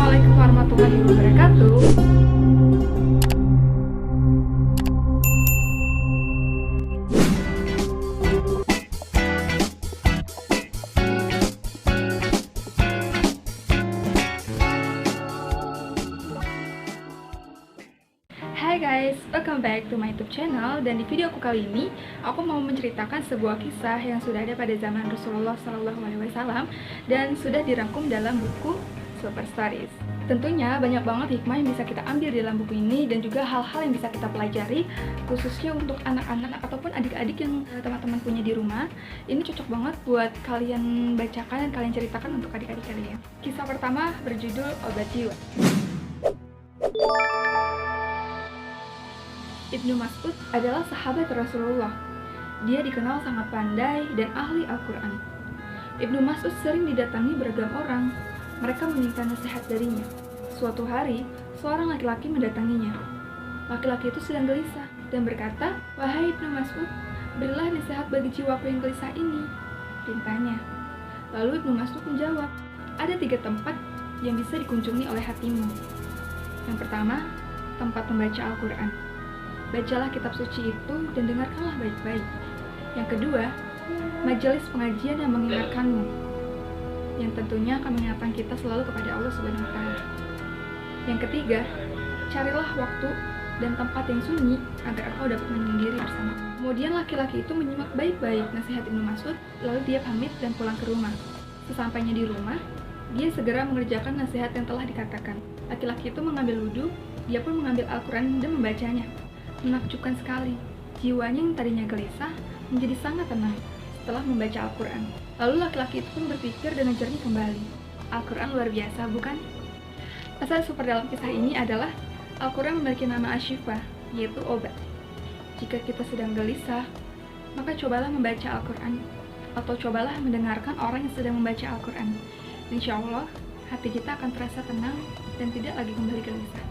Assalamualaikum warahmatullahi wabarakatuh. Hai guys, welcome back to my YouTube channel. Dan di video aku kali ini, aku mau menceritakan sebuah kisah yang sudah ada pada zaman Rasulullah SAW dan sudah dirangkum dalam buku Super Stories. Tentunya banyak banget hikmah yang bisa kita ambil dalam buku ini dan juga hal-hal yang bisa kita pelajari, khususnya untuk anak-anak ataupun adik-adik yang teman-teman punya di rumah. Ini cocok banget buat kalian bacakan dan kalian ceritakan untuk adik-adik kalian. Kisah pertama berjudul Obat Jiwa. Ibnu Mas'ud adalah sahabat Rasulullah. Dia dikenal sangat pandai dan ahli Al-Quran. Ibnu Mas'ud sering didatangi beragam orang. Mereka meminta nasihat darinya. Suatu hari, seorang laki-laki mendatanginya. Laki-laki itu sedang gelisah dan berkata, "Wahai Ibnu Mas'ud, berilah nasihat bagi jiwaku yang gelisah ini," perintahnya. Lalu Ibnu Mas'ud menjawab, "Ada 3 tempat yang bisa dikunjungi oleh hatimu. Yang pertama, tempat membaca Al-Quran. Bacalah kitab suci itu dan dengarkanlah baik-baik. Yang kedua, majelis pengajian yang mengingatkanmu, yang tentunya akan mengingatkan kita selalu kepada Allah Subhanahu wa Ta'ala. Yang ketiga, carilah waktu dan tempat yang sunyi agar engkau dapat menyendiri bersama." Kemudian laki-laki itu menyimak baik-baik nasihat Ibnu Mas'ud, lalu dia pamit dan pulang ke rumah. Sesampainya di rumah, dia segera mengerjakan nasihat yang telah dikatakan. Laki-laki itu mengambil wudhu, dia pun mengambil Al-Quran dan membacanya. Menakjubkan sekali, jiwanya yang tadinya gelisah menjadi sangat tenang setelah membaca Al-Quran. Lalu laki-laki itu pun berpikir dengan jernih kembali. Al-Quran luar biasa, bukan? Pasal super dalam kisah ini adalah Al-Quran memiliki nama Asyifa, yaitu obat. Jika kita sedang gelisah, maka cobalah membaca Al-Quran, atau cobalah mendengarkan orang yang sedang membaca Al-Quran. Insya Allah, hati kita akan terasa tenang dan tidak lagi kembali gelisah.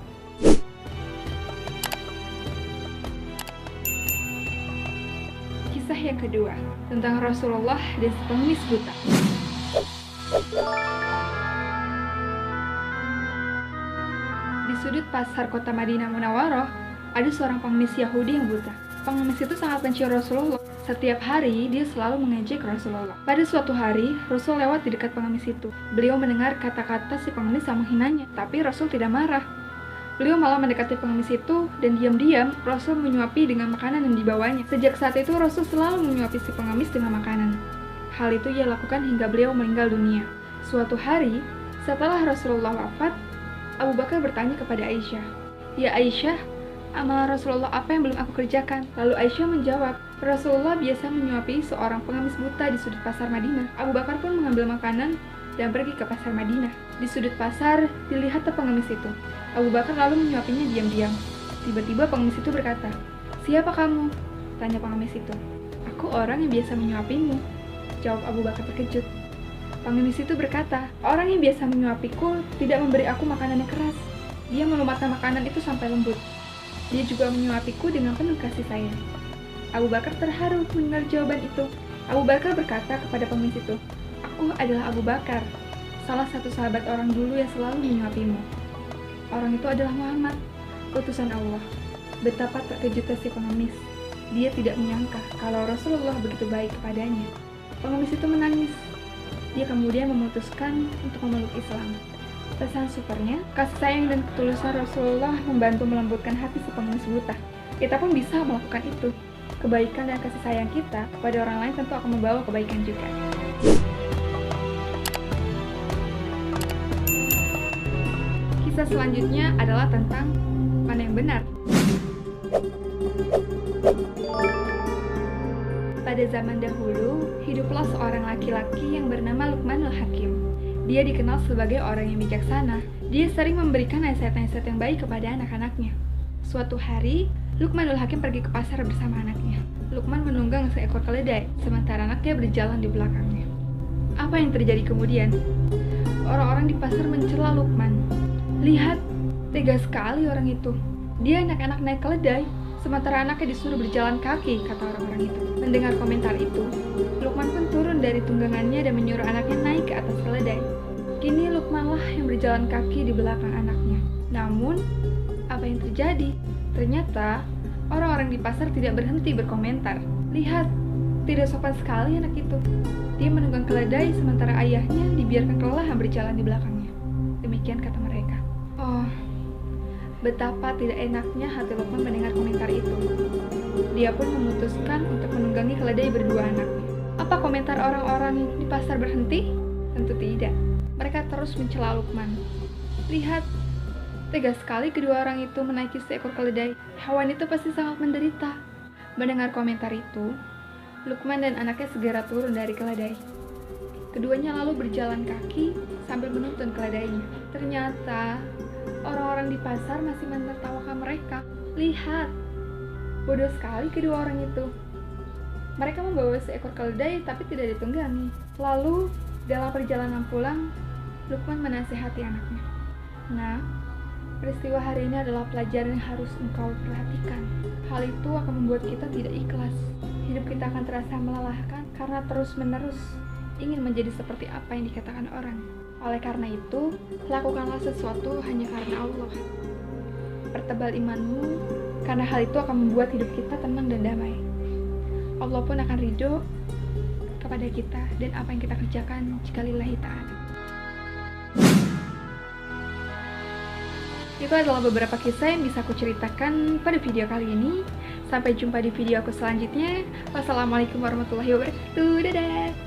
Kisah yang kedua, tentang Rasulullah dan si pengemis buta. Di sudut pasar kota Madinah Munawwaroh, ada seorang pengemis Yahudi yang buta. Pengemis itu sangat benci Rasulullah. Setiap hari, dia selalu mengejek Rasulullah. Pada suatu hari, Rasul lewat di dekat pengemis itu. Beliau mendengar kata-kata si pengemis yang menghinanya, tapi Rasul tidak marah. Beliau malah mendekati pengemis itu dan diam-diam Rasul menyuapi dengan makanan yang dibawanya. Sejak saat itu Rasul selalu menyuapi si pengemis dengan makanan. Hal itu ia lakukan hingga beliau meninggal dunia. Suatu hari, setelah Rasulullah wafat, Abu Bakar bertanya kepada Aisyah, "Ya Aisyah, amal Rasulullah apa yang belum aku kerjakan?" Lalu Aisyah menjawab, "Rasulullah biasa menyuapi seorang pengemis buta di sudut pasar Madinah." Abu Bakar pun mengambil makanan dan pergi ke pasar Madinah. Di sudut pasar, dilihat pengemis itu. Abu Bakar lalu menyuapinya diam-diam. Tiba-tiba pengemis itu berkata, "Siapa kamu?" tanya pengemis itu. "Aku orang yang biasa menyuapimu," jawab Abu Bakar terkejut. Pengemis itu berkata, "Orang yang biasa menyuapiku tidak memberi aku makanan yang keras. Dia melumatkan makanan itu sampai lembut. Dia juga menyuapiku dengan penuh kasih sayang." Abu Bakar terharu mendengar jawaban itu. Abu Bakar berkata kepada pengemis itu, "Aku adalah Abu Bakar, salah satu sahabat orang dulu yang selalu menyuapimu. Orang itu adalah Muhammad, utusan Allah." Betapa terkejutnya si pengemis. Dia tidak menyangka kalau Rasulullah begitu baik kepadanya. Pengemis itu menangis. Dia kemudian memutuskan untuk memeluk Islam. Pesan supernya, kasih sayang dan ketulusan Rasulullah membantu melembutkan hati si pengemis buta. Kita pun bisa melakukan itu. Kebaikan dan kasih sayang kita kepada orang lain tentu akan membawa kebaikan juga. Kisah selanjutnya adalah tentang mana yang benar. Pada zaman dahulu, hiduplah seorang laki-laki yang bernama Luqmanul Hakim. Dia dikenal sebagai orang yang bijaksana. Dia sering memberikan nasihat-nasihat yang baik kepada anak-anaknya. Suatu hari, Luqmanul Hakim pergi ke pasar bersama anaknya. Luqman menunggang seekor keledai, sementara anaknya berjalan di belakangnya. Apa yang terjadi kemudian? Orang-orang di pasar mencela Luqman. "Lihat, tega sekali orang itu. Dia anak-anak naik keledai, sementara anaknya disuruh berjalan kaki," kata orang-orang itu. Mendengar komentar itu, Luqman pun turun dari tunggangannya dan menyuruh anaknya naik ke atas keledai. Kini Lukmanlah yang berjalan kaki di belakang anaknya. Namun, apa yang terjadi? Ternyata, orang-orang di pasar tidak berhenti berkomentar. Lihat, tidak sopan sekali anak itu. Dia menunggang keledai sementara ayahnya dibiarkan kelelahan berjalan di belakangnya. Demikian kata mereka. Oh, betapa tidak enaknya hati Lukman mendengar komentar itu. Dia pun memutuskan untuk menunggangi keledai berdua anaknya. Apa komentar orang-orang di pasar berhenti? Tentu tidak. Mereka terus mencela Lukman. Lihat, tegas sekali kedua orang itu menaiki seekor keledai. Hewan itu pasti sangat menderita. Mendengar komentar itu, Lukman dan anaknya segera turun dari keledai. Keduanya lalu berjalan kaki sambil menuntun keledainya. Ternyata, orang-orang di pasar masih menertawakan mereka. Lihat, bodoh sekali kedua orang itu. Mereka membawa seekor keledai tapi tidak ditunggangi. Lalu, dalam perjalanan pulang, Lukman menasihati anaknya. Nah, peristiwa hari ini adalah pelajaran yang harus engkau perhatikan. Hal itu akan membuat kita tidak ikhlas. Hidup kita akan terasa melelahkan karena terus-menerus ingin menjadi seperti apa yang dikatakan orang. Oleh karena itu, lakukanlah sesuatu hanya karena Allah. Pertebal imanmu, karena hal itu akan membuat hidup kita tenang dan damai. Allah pun akan ridho kepada kita dan apa yang kita kerjakan jika lillahi ta'ala. Itu adalah beberapa kisah yang bisa aku ceritakan pada video kali ini. Sampai jumpa di video aku selanjutnya. Wassalamualaikum warahmatullahi wabarakatuh. Dadah!